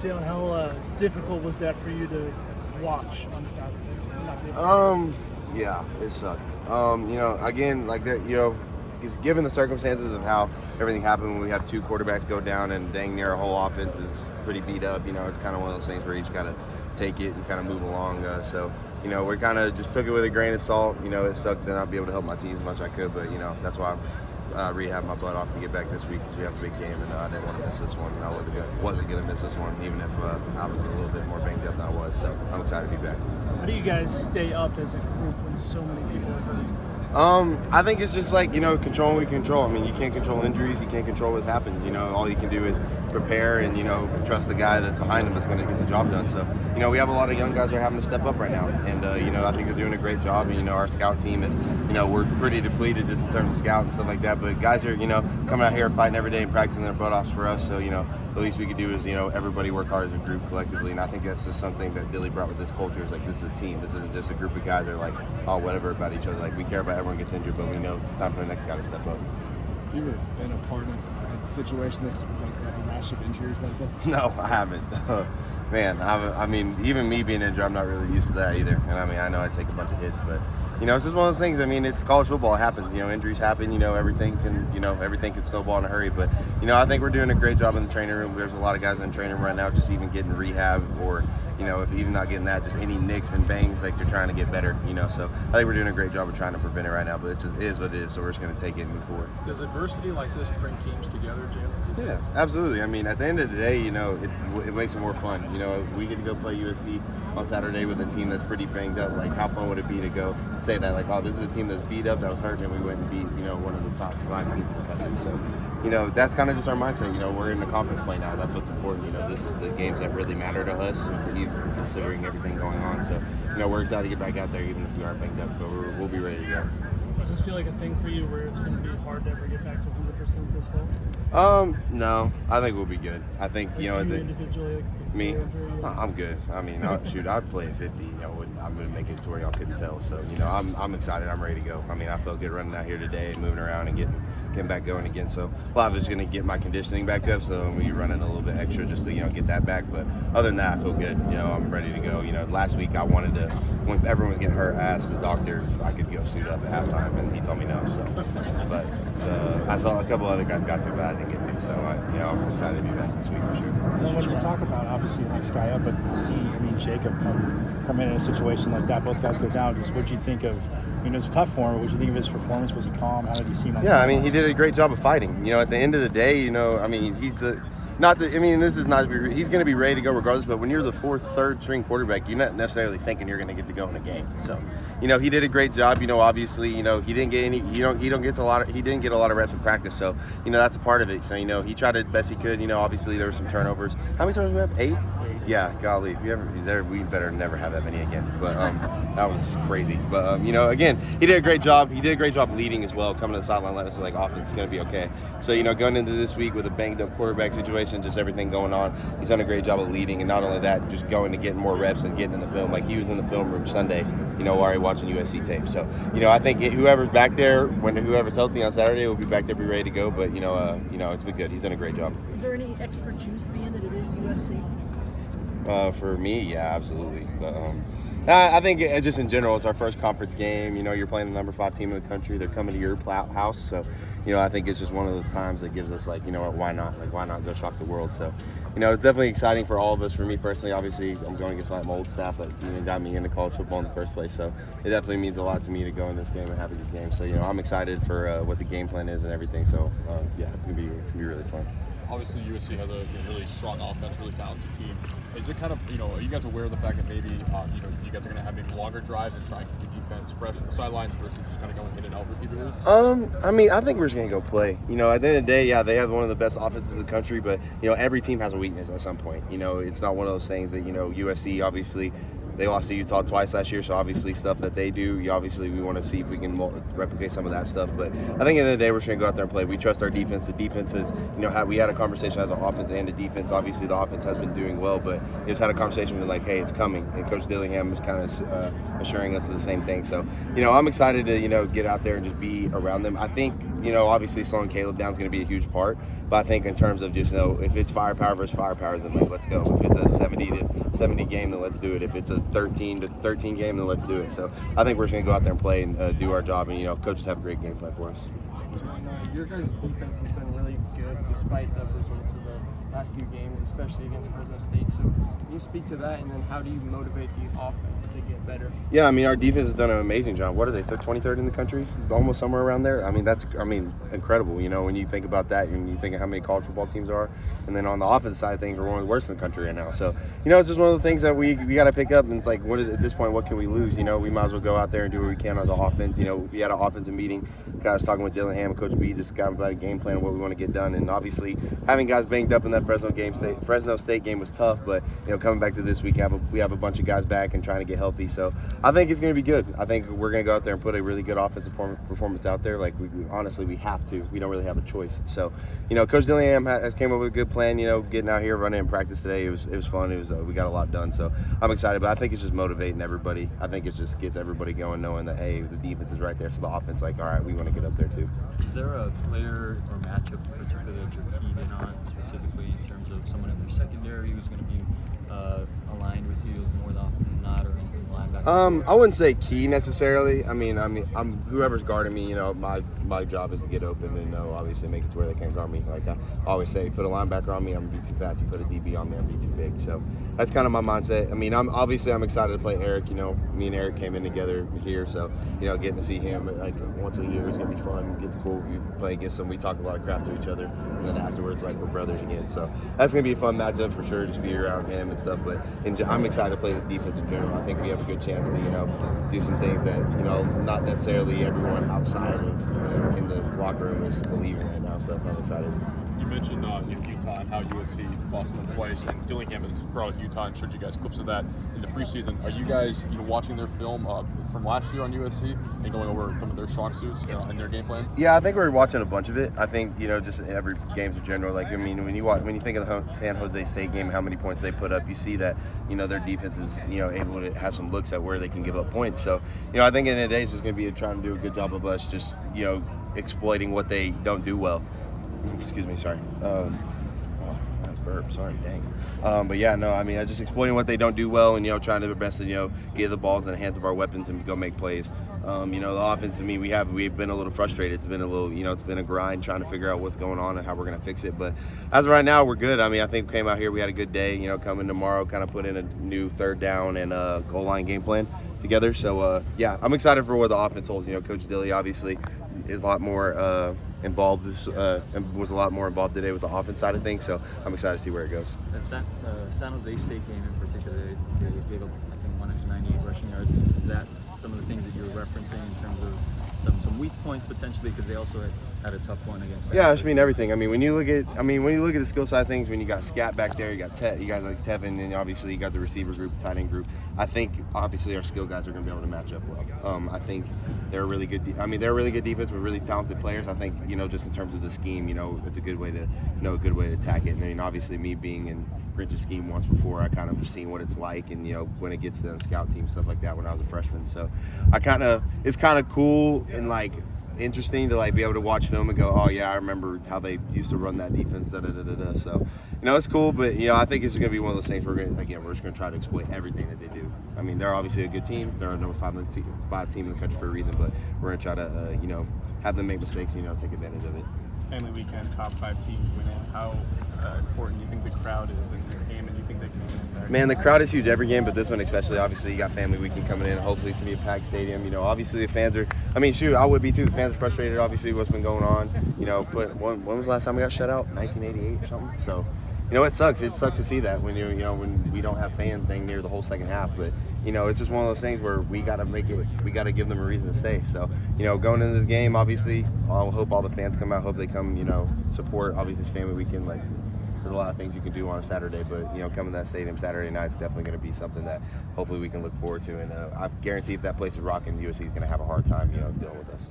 Jalin, how difficult was that for you to watch on Saturday? Yeah, it sucked. Again, like that, just given the circumstances of how everything happened when we have two quarterbacks go down and dang near our whole offense is pretty beat up, it's kind of one of those things where you just got to take it and kind of move along. We kind of just took it with a grain of salt. It sucked to not be able to help my team as much as I could, but, that's why I'm rehab my butt off to get back this week because we have a big game, and I didn't want to miss this one. And I wasn't going to miss this one, even if I was a little bit more banged up than I was. So I'm excited to be back. How do you guys stay up as a group when so many people are hurting? I think it's just like, control what we control. I mean, you can't control injuries. You can't control what happens. All you can do is prepare and, trust the guy that behind him is going to get the job done. So, we have a lot of young guys that are having to step up right now. And, I think they're doing a great job. And, our scout team is, we're pretty depleted just in terms of scout and stuff like that. But guys are, coming out here fighting every day and practicing their butt offs for us. So, the least we could do is, everybody work hard as a group collectively. And I think that's just something that Dilly brought with this culture is like, this is a team. This isn't just a group of guys that are like, oh, whatever about each other. Like, we care about everyone gets injured, but we know it's time for the next guy to step up. Have you ever been a part of a situation that's like a rash of injuries like this? No, I haven't. Man, even me being injured, I'm not really used to that either. And I know I take a bunch of hits, but it's just one of those things. It's college football. It happens. Injuries happen. Everything can snowball in a hurry. But I think we're doing a great job in the training room. There's a lot of guys in the training room right now, just even getting rehab or if even not getting that, just any nicks and bangs, like they're trying to get better. So I think we're doing a great job of trying to prevent it right now. But it is what it is. So we're just going to take it and move forward. Does adversity like this bring teams together, Jim? Yeah, absolutely. At the end of the day, it makes it more fun. We get to go play USC on Saturday with a team that's pretty banged up. Like, how fun would it be to go say that, like, oh, this is a team that's beat up, that was hurt, and we went and beat, one of the top 5 teams in the country. So, that's kind of just our mindset. We're in the conference play now. That's what's important. This is the games that really matter to us, even considering everything going on. So, we're excited to get back out there, even if we are banged up, but we'll be ready to go. Does this feel like a thing for you where it's going to be hard to ever get back to 100% this fall? No, I think we'll be good. I think, individually, me, I'm good. I'd play at 50. I'm going to make it to where y'all couldn't tell. So, I'm excited. I'm ready to go. I felt good running out here today and moving around and getting back going again. So, a lot of it's going to get my conditioning back up. So, I'm going to be running a little bit extra just to, get that back. But other than that, I feel good. I'm ready to go. Last week I wanted to, when everyone was getting hurt, I asked the doctor if I could go suit up at halftime, and he told me no. So, but I saw a couple other guys got to, but I didn't get to. So, I'm excited to be back this week for sure. Well, when you talk about obviously the next guy up, but to see, Jacob come in a situation like that, both guys go down. Just what do you think of? It was tough for him. What did you think of his performance? Was he calm? How did he seem? He did a great job of fighting. At the end of the day, he's the. He's going to be ready to go regardless, but when you're the third string quarterback, you're not necessarily thinking you're going to get to go in a game. So, he did a great job. Obviously, he didn't get any, he didn't get a lot of reps in practice. So, that's a part of it. So, he tried the best he could. Obviously there were some turnovers. How many turnovers do we have? 8? Yeah, golly, if you ever there, we better never have that many again. But that was crazy. But again, he did a great job. He did a great job leading as well, coming to the sideline, letting us know, like, offense is going to be okay. So going into this week with a banged up quarterback situation, just everything going on, he's done a great job of leading, and not only that, just going to getting more reps and getting in the film. Like, he was in the film room Sunday, already watching USC tape. So I think whoever's back there, whoever's healthy on Saturday, will be back there, be ready to go. But it's been good. He's done a great job. Is there any extra juice being that it is USC? For me, yeah, absolutely. But I think just in general, it's our first conference game. You're playing the number 5 team in the country. They're coming to your house. So, I think it's just one of those times that gives us, like, why not? Like, why not go shock the world? So, it's definitely exciting for all of us. For me personally, obviously, I'm going against my old staff that got me into college football in the first place. So, it definitely means a lot to me to go in this game and have a good game. So, I'm excited for what the game plan is and everything. So, yeah, it's gonna be really fun. Obviously, USC has a really strong offense, really talented team. Is it kind of, are you guys aware of the fact that maybe, you guys are going to have maybe longer drives and try and keep the defense fresh on the sidelines versus just kind of going in and out repeatedly? I think we're just going to go play. At the end of the day, yeah, they have one of the best offenses in the country, but, every team has a weakness at some point. It's not one of those things that, USC, obviously, they lost to Utah twice last year, so obviously stuff that they do, we want to see if we can replicate some of that stuff. But I think at the end of the day, we're just going to go out there and play. We trust our defense. The defense is, we had a conversation as an offense and a defense. Obviously, the offense has been doing well, but we just had a conversation with, like, hey, it's coming. And Coach Dillingham is kind of assuring us of the same thing. So, I'm excited to, get out there and just be around them. I think obviously slowing Caleb down is going to be a huge part. But I think in terms of just, if it's firepower versus firepower, then let's go. If it's a 70-70 game, then let's do it. If it's a 13-13 game, then let's do it. So I think we're just going to go out there and play and do our job. And, coaches have a great game plan for us. Your guys' defense has been really good despite the results of the last few games, especially against Fresno State. So can you speak to that, and then how do you motivate the offense to get better? Yeah, our defense has done an amazing job. What are they, 23rd in the country? Almost somewhere around there. That's incredible. When you think about that, and you think of how many college football teams are, and then on the offensive side of things, we're one of the worst in the country right now. So, it's just one of the things that we got to pick up, and it's like, at this point, what can we lose? We might as well go out there and do what we can as an offense. We had an offensive meeting. I was talking with Dylan Ham and Coach B, just got about a game plan of what we want to get done, and obviously having guys banged up in that Fresno State game was tough, but coming back to this week, we have a bunch of guys back and trying to get healthy. So I think it's going to be good. I think we're going to go out there and put a really good offensive performance out there. Like we honestly, we have to. We don't really have a choice. So Coach Dylan Ham has came up with a good plan. Getting out here, running in practice today, it was fun. We got a lot done. So I'm excited, but I think it's just motivating everybody. I think it just gets everybody going, knowing that hey, the defense is right there, so the offense all right, we want to get up there too. Is there a player or matchup particularly that you're keyed in on specifically in terms of someone in their secondary who's going to be aligned with you more often than not, or in linebacker? I wouldn't say key necessarily. I'm whoever's guarding me. My job is to get open and obviously make it to where they can't guard me. Like I always say, put a linebacker on me, I'm gonna be too fast. You put a DB on me, I'm gonna be too big. So that's kind of my mindset. I'm excited to play Eric. Me and Eric came in together here, so getting to see him like once a year is gonna be fun. Get cool. We play against him. We talk a lot of crap to each other, and then afterwards, like we're brothers again. So that's gonna be a fun matchup for sure. Just be around him and stuff. But I'm excited to play this defense in general. I think we have a good chance to do some things that not necessarily everyone outside of in the locker room is believing right now. So I'm excited. You mentioned Utah and how USC lost them twice, and Dillingham has brought out Utah and showed you guys clips of that in the preseason. Are you guys watching their film from last year on USC and going over some of their strong suits and their game plan? Yeah, I think we're watching a bunch of it. I think just every games in general. Like when you think of the San Jose State game, how many points they put up, you see that their defense is able to have some looks at where they can give up points. So I think in the day it's just going to be trying to do a good job of us just exploiting what they don't do well. Excuse me, sorry. Burp, sorry, dang. But yeah, no, just exploiting what they don't do well and trying to their best to get the balls in the hands of our weapons and go make plays. The offense, we've been a little frustrated. It's been a little, it's been a grind trying to figure out what's going on and how we're going to fix it. But as of right now, we're good. I think we came out here, we had a good day. Coming tomorrow, kind of put in a new third down and goal line game plan together. So yeah, I'm excited for what the offense holds. Coach Dilly obviously is a lot more involved. And was a lot more involved today with the offense side of things. So I'm excited to see where it goes. That San Jose State game in particular, they gave up, I think, 198 rushing yards. Is that some of the things that you were referencing in terms of some weak points potentially, because they also had a tough one against that? Yeah, everything. When you look at the skill side of things, when you got Scat back there, you got you guys like Tevin, and obviously you got the receiver group, tight end group. I think obviously our skill guys are going to be able to match up well. I think they're a really good. They're a really good defense with really talented players. I think just in terms of the scheme, it's a good way to attack it. And obviously me being in Grinch's scheme once before, I kind of seen what it's like, and when it gets to the scout team, stuff like that when I was a freshman. So it's kind of cool and like interesting to be able to watch film and go, oh yeah, I remember how they used to run that defense. So it's cool, but I think it's going to be one of those things we're just going to try to exploit everything that they do. They're obviously a good team. They're a number 5 team in the country for a reason, but we're going to try to have them make mistakes and take advantage of it. It's family weekend, top 5 teams winning. How important do you think the crowd is in this game, and do you think they can win there? Man, the crowd is huge every game, but this one especially. Obviously, you got family weekend coming in. Hopefully, it's going to be a packed stadium. Obviously the fans are. I would be too. The fans are frustrated. Obviously, what's been going on. But when was the last time we got shut out? 1988 or something. So, it sucks. It sucks to see that when when we don't have fans dang near the whole second half. But it's just one of those things where we got to make it. We got to give them a reason to stay. So, going into this game, obviously, I hope all the fans come out. Hope they come. Support. Obviously, it's family weekend. There's a lot of things you can do on a Saturday, but coming to that stadium Saturday night is definitely going to be something that hopefully we can look forward to. And I guarantee if that place is rocking, USC is going to have a hard time dealing with us.